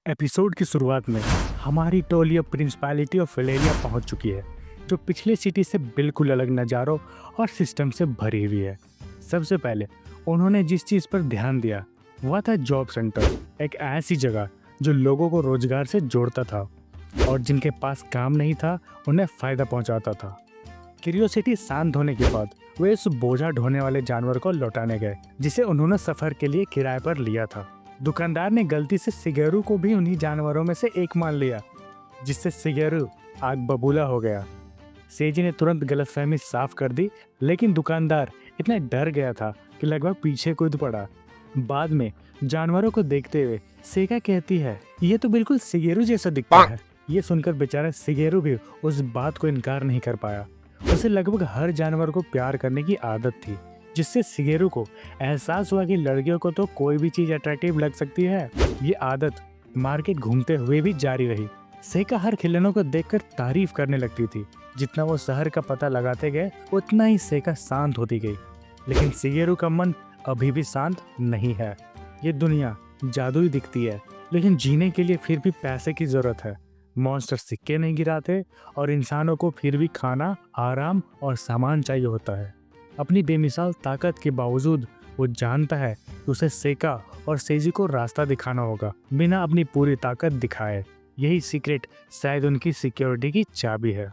Episode की शुरुआत में हमारी टोली अब प्रिंसिपैलिटी ऑफ वेलेरिया पहुंच चुकी है, जो पिछले सिटी से बिल्कुल अलग नज़ारों और सिस्टम से भरी हुई है। सबसे पहले उन्होंने जिस चीज़ पर ध्यान दिया वह था जॉब सेंटर, एक ऐसी जगह जो लोगों को रोजगार से जोड़ता था और जिनके पास काम नहीं था उन्हें फ़ायदा पहुंचाता था। क्यूरियोसिटी शांत होने के बाद वे उस बोझा ढोने वाले जानवर को लौटाने गए जिसे उन्होंने सफ़र के लिए किराए पर लिया था। दुकानदार ने गलती से सिगेरू को भी उन्हीं जानवरों में से एक मान लिया, जिससे सिगेरू आग बबूला हो गया। सेजी ने तुरंत गलतफहमी साफ कर दी, लेकिन दुकानदार इतना डर गया था कि लगभग पीछे कूद पड़ा। बाद में जानवरों को देखते हुए सेका कहती है, ये तो बिल्कुल सिगेरू जैसा दिखता है। ये सुनकर बेचारा सिगेरू भी उस बात को इनकार नहीं कर पाया। उसे लगभग हर जानवर को प्यार करने की आदत थी, जिससे सिगेरू को एहसास हुआ कि लड़कियों को तो कोई भी चीज अट्रैक्टिव लग सकती है। ये आदत मार्केट घूमते हुए भी जारी रही। सेका हर खिलौनों को देखकर तारीफ करने लगती थी। जितना वो शहर का पता लगाते गए उतना ही सेका शांत होती गई, लेकिन सिगेरू का मन अभी भी शांत नहीं है। ये दुनिया जादुई दिखती है, लेकिन जीने के लिए फिर भी पैसे की जरूरत है। मॉन्स्टर सिक्के नहीं गिराते और इंसानों को फिर भी खाना, आराम और सामान चाहिए होता है। अपनी बेमिसाल ताकत के बावजूद वो जानता है कि उसे सेका और सेजी को रास्ता दिखाना होगा, बिना अपनी पूरी ताकत दिखाए। यही सीक्रेट शायद उनकी सिक्योरिटी की चाबी है।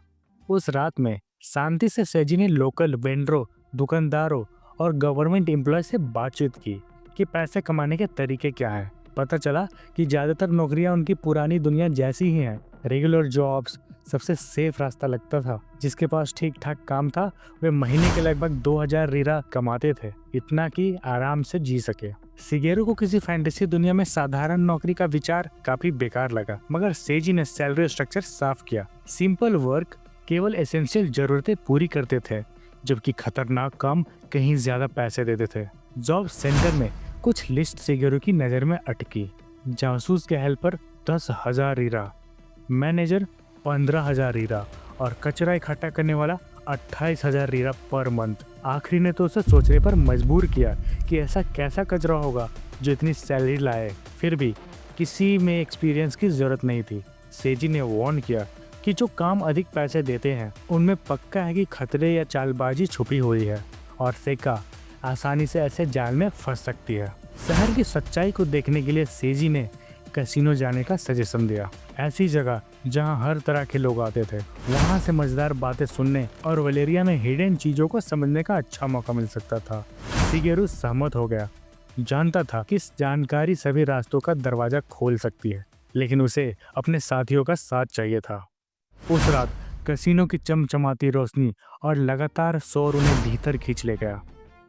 उस रात में शांति से सेजी ने लोकल वेंडरों, दुकानदारों और गवर्नमेंट एम्प्लॉय से बातचीत की कि पैसे कमाने के तरीके क्या हैं। पता चला कि ज़्यादातर नौकरियां उनकी पुरानी दुनिया जैसी ही हैं। रेगुलर जॉब्स सबसे सेफ रास्ता लगता था। जिसके पास ठीक ठाक काम था वे महीने के लगभग 2000 रीरा कमाते थे, इतना कि आराम से जी सके। सिगेरू को किसी फैंटेसी दुनिया में साधारण नौकरी का विचार काफी बेकार लगा, मगर सेजी ने सैलरी स्ट्रक्चर साफ किया। सिंपल वर्क, केवल एसेंशियल जरूरतें पूरी करते थे, जबकि खतरनाक काम कहीं ज्यादा पैसे देते थे। जॉब सेंटर में कुछ लिस्ट सिगेरू की नजर में अटकी। जासूस के हेल्पर 10,000 रीरा, मैनेजर 15,000 रीरा और कचरा इकट्ठा करने वाला 28,000 रीरा पर मंथ। आखिरी ने तो उसे सोचने पर मजबूर किया कि ऐसा कैसा कचरा होगा जो इतनी सैलरी लाए। फिर भी किसी में एक्सपीरियंस की जरूरत नहीं थी। सेजी ने वार्न किया कि जो काम अधिक पैसे देते हैं उनमें पक्का है कि खतरे या चालबाजी छुपी हुई है और सेका आसानी से ऐसे जाल में फंस सकती है। शहर की सच्चाई को देखने के लिए सेजी ने कैसीनो जाने का सजेशन दिया, ऐसी जगह जहां हर तरह के लोग आते थे। वहां से मजेदार बातें सुनने और वेलेरिया में हिडन चीजों को समझने का अच्छा मौका मिल सकता था। सिगेरू सहमत हो गया, जानता था कि इस जानकारी सभी रास्तों का दरवाजा खोल सकती है, लेकिन उसे अपने साथियों का साथ चाहिए था। उस रात कैसीनो की चमचमाती रोशनी और लगातार शोर उन्हें भीतर खींच ले गया।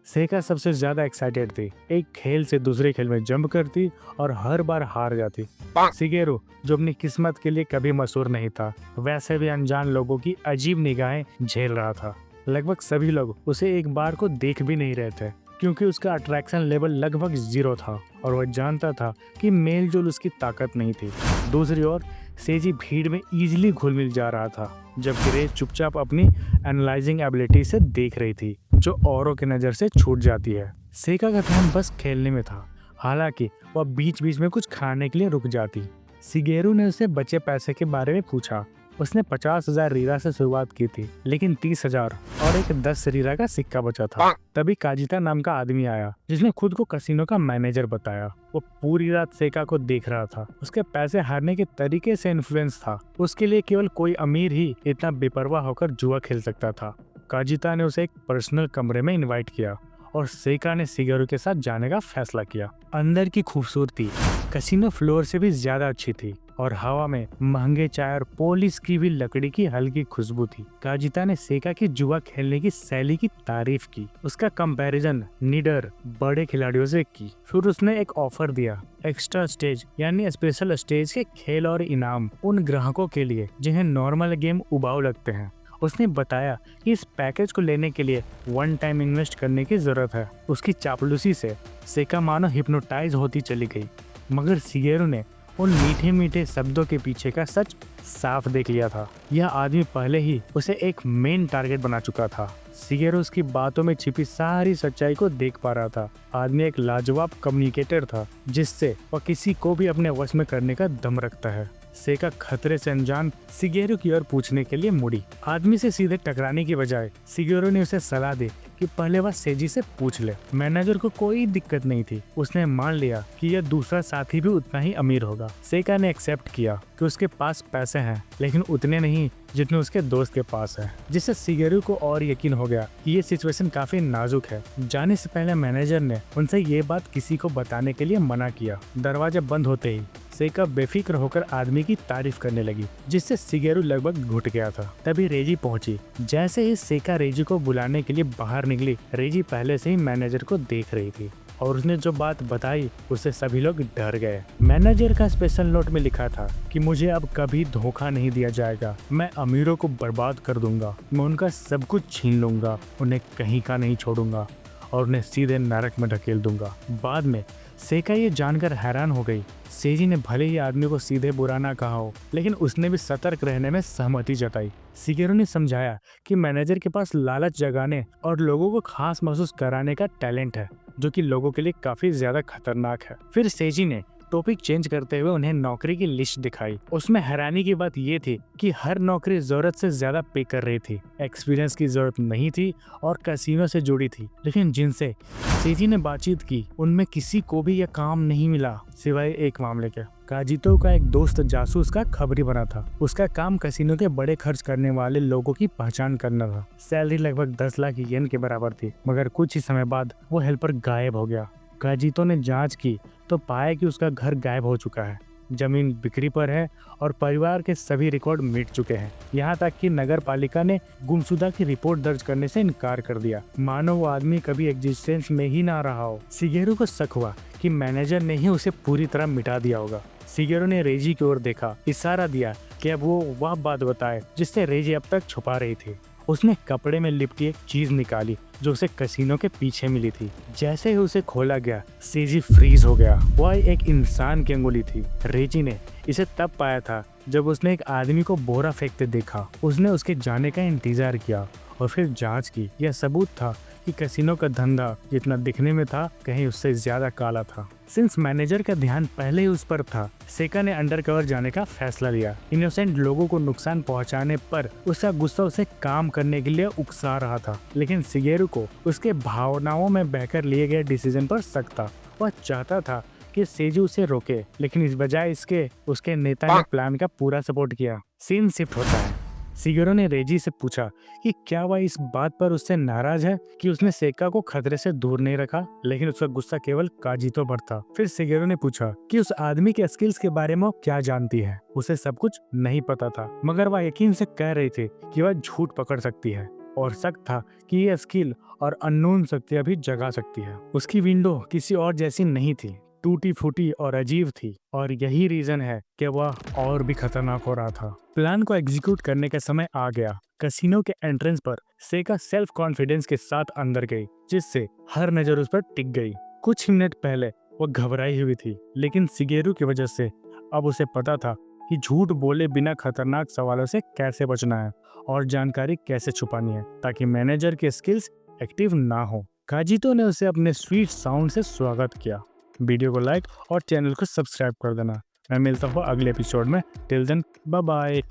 सेका सबसे ज्यादा एक्साइटेड थी। एक खेल से दूसरे खेल में जंप करती और हर बार हार जाती। सिगेरू, जो अपनी किस्मत के लिए कभी मशहूर नहीं था, वैसे भी अनजान लोगों की अजीब निगाहें झेल रहा था। लगभग सभी लोग उसे एक बार को देख भी नहीं रहे थे, क्योंकि उसका अट्रैक्शन लेवल लगभग 0 था और वह जानता था कि मेल जोल उसकी ताकत नहीं थी। दूसरी ओर सेजी भीड़ में इजीली घुल मिल जा रहा था, जबकि रेस चुपचाप अपनी एनालाइजिंग एबिलिटी से देख रही थी, जो औरों की नज़र से छूट जाती है। सेका का ध्यान बस खेलने में था, हालांकि वह बीच बीच में कुछ खाने के लिए रुक जाती। सिगेरू ने उसे बचे पैसे के बारे में पूछा। उसने 50,000 रीरा से शुरुआत की थी, लेकिन 30,000 और एक 10 रीरा का सिक्का बचा था। तभी काजिता नाम का आदमी आया, जिसने खुद को कैसीनो का मैनेजर बताया। वो पूरी रात सेका को देख रहा था। उसके पैसे हारने के तरीके से इन्फ्लुएंस था। उसके लिए केवल कोई अमीर ही इतना बेपरवाह होकर जुआ खेल सकता था। काजिता ने उसे एक पर्सनल कमरे में इनवाइट किया और सेका ने सिगेरू के साथ जाने का फैसला किया। अंदर की खूबसूरती कैसीनो फ्लोर से भी ज्यादा अच्छी थी और हवा में महंगे चाय और पॉलिश की भी लकड़ी की हल्की खुशबू थी। काजिता ने सेका की जुआ खेलने की शैली की तारीफ की, उसका कंपैरिजन निडर बड़े खिलाड़ियों से की। फिर उसने एक ऑफर दिया, एक्स्ट्रा स्टेज यानी स्पेशल स्टेज के खेल और इनाम उन ग्राहकों के लिए जिन्हें नॉर्मल गेम उबाऊ लगते हैं। उसने बताया कि इस पैकेज को लेने के लिए 1 टाइम इन्वेस्ट करने की जरूरत है। उसकी चापलूसी से सेका मानो हिप्नोटाइज होती चली गई, मगर सिगेरू ने उन मीठे मीठे शब्दों के पीछे का सच साफ देख लिया था। यह आदमी पहले ही उसे एक मेन टारगेट बना चुका था। शिगेरू उसकी बातों में छिपी सारी सच्चाई को देख पा रहा था। आदमी एक लाजवाब कम्युनिकेटर था, जिससे वह किसी को भी अपने वश में करने का दम रखता है। सेका खतरे से अनजान शिगेरू की ओर पूछने के लिए मुड़ी। आदमी से सीधे टकराने की बजाय शिगेरू ने उसे सलाह दी कि पहले वह सेजी से पूछ ले। मैनेजर को कोई दिक्कत नहीं थी। उसने मान लिया कि यह दूसरा साथी भी उतना ही अमीर होगा। सेका ने एक्सेप्ट किया कि उसके पास पैसे हैं, लेकिन उतने नहीं जितने उसके दोस्त के पास है, जिससे शिगेरू को और यकीन हो गया कि ये सिचुएशन काफी नाजुक है। जाने से पहले मैनेजर ने उनसे ये बात किसी को बताने के लिए मना किया। दरवाजा बंद होते ही सेका बेफिक्र होकर आदमी की तारीफ करने लगी, जिससे शिगेरू लगभग घुट गया था। तभी रेजी पहुंची। जैसे ही सेका रेजी को बुलाने के लिए बाहर निकली, रेजी पहले से ही मैनेजर को देख रही थी और उसने जो बात बताई उससे सभी लोग डर गए। मैनेजर का स्पेशल नोट में लिखा था कि मुझे अब कभी धोखा नहीं दिया जाएगा। मैं अमीरों को बर्बाद कर दूंगा, मैं उनका सब कुछ छीन लूंगा, उन्हें कहीं का नहीं छोड़ूंगा और उन्हें सीधे नरक में ढकेल दूंगा। बाद में सेका ये जानकर हैरान हो गई। सेजी ने भले ही आदमी को सीधे बुरा ना कहा हो, लेकिन उसने भी सतर्क रहने में सहमति जताई। शिगेरू ने समझाया कि मैनेजर के पास लालच जगाने और लोगों को खास महसूस कराने का टैलेंट है, जो कि लोगों के लिए काफी ज्यादा खतरनाक है। फिर सेजी ने टॉपिक चेंज करते हुए उन्हें नौकरी की लिस्ट दिखाई। उसमें हैरानी की बात ये थी कि हर नौकरी जरूरत से ज्यादा पे कर रही थी। एक्सपीरियंस की जरूरत नहीं थी और कैसीनो से जुड़ी थी, लेकिन जिनसे सेजी ने बातचीत की उनमें किसी को भी यह काम नहीं मिला सिवाय एक मामले के। काजितो का एक दोस्त जासूस का खबरी बना था। उसका काम कैसीनो के बड़े खर्च करने वाले लोगों की पहचान करना था। सैलरी लगभग 10 लाख येन के बराबर थी, मगर कुछ ही समय बाद वो हेल्पर गायब हो गया। काजितो ने जांच की तो पाया कि उसका घर गायब हो चुका है, जमीन बिक्री पर है और परिवार के सभी रिकॉर्ड मिट चुके हैं। यहाँ तक कि नगर पालिका ने गुमशुदा की रिपोर्ट दर्ज करने से इनकार कर दिया, मानो वो आदमी कभी एग्जिस्टेंस में ही ना रहा हो। शिगेरू को शक हुआ कि मैनेजर ने ही उसे पूरी तरह मिटा दिया होगा। शिगेरू ने रेजी की ओर देखा, इशारा दिया कि अब वो वह बात बताए जिससे रेजी अब तक छुपा रही थी। उसने कपड़े में लिपटी एक चीज निकाली जो उसे कैसीनो के पीछे मिली थी। जैसे ही उसे खोला गया, सेजी फ्रीज हो गया। वह एक इंसान की अंगुली थी। रेजी ने इसे तब पाया था जब उसने एक आदमी को बोरा फेंकते देखा। उसने उसके जाने का इंतजार किया और फिर जांच की। यह सबूत था कि कैसीनो का धंधा जितना दिखने में था, कहीं उससे ज्यादा काला था। सिंस मैनेजर का ध्यान पहले ही उस पर था, सेका ने अंडरकवर जाने का फैसला लिया। इनोसेंट लोगों को नुकसान पहुंचाने पर उसका गुस्सा उसे काम करने के लिए उकसा रहा था, लेकिन शिगेरू को उसके भावनाओं में बहकर लिए गए डिसीजन पर शक था। वह चाहता था कि सेजी उसे रोके, लेकिन इस बजाय इसके उसके नेता ने प्लान का पूरा सपोर्ट किया। सीन शिफ्ट होता है। शिगेरू ने रेजी से पूछा कि क्या वह इस बात पर उससे नाराज है कि उसने सेका को खतरे से दूर नहीं रखा, लेकिन उसका गुस्सा केवल काजितो पर था। फिर शिगेरू ने पूछा कि उस आदमी के स्किल्स के बारे में वो क्या जानती है। उसे सब कुछ नहीं पता था, मगर वह यकीन से कह रही थी कि वह झूठ पकड़ सकती है और शक था कि यह स्किल और अननोन शक्तियां भी जगा सकती है। उसकी विंडो किसी और जैसी नहीं थी, टूटी फूटी और अजीब थी, और यही रीजन है कि वह और भी खतरनाक हो रहा था। प्लान को एग्जीक्यूट करने का समय आ गया। कैसीनो के एंट्रेंस पर सेका सेल्फ कॉन्फिडेंस के साथ अंदर गई, जिससे हर नजर उस पर टिक गई। कुछ मिनट पहले वो घबराई हुई थी, लेकिन शिगेरू की वजह से अब उसे पता था कि झूठ बोले बिना खतरनाक सवालों से कैसे बचना है और जानकारी कैसे छुपानी है ताकि मैनेजर के स्किल्स एक्टिव ना हो। काजितो ने उसे अपने स्वीट साउंड से स्वागत किया। वीडियो को लाइक और चैनल को सब्सक्राइब कर देना। मैं मिलता हूँ अगले एपिसोड में। Till then, bye bye.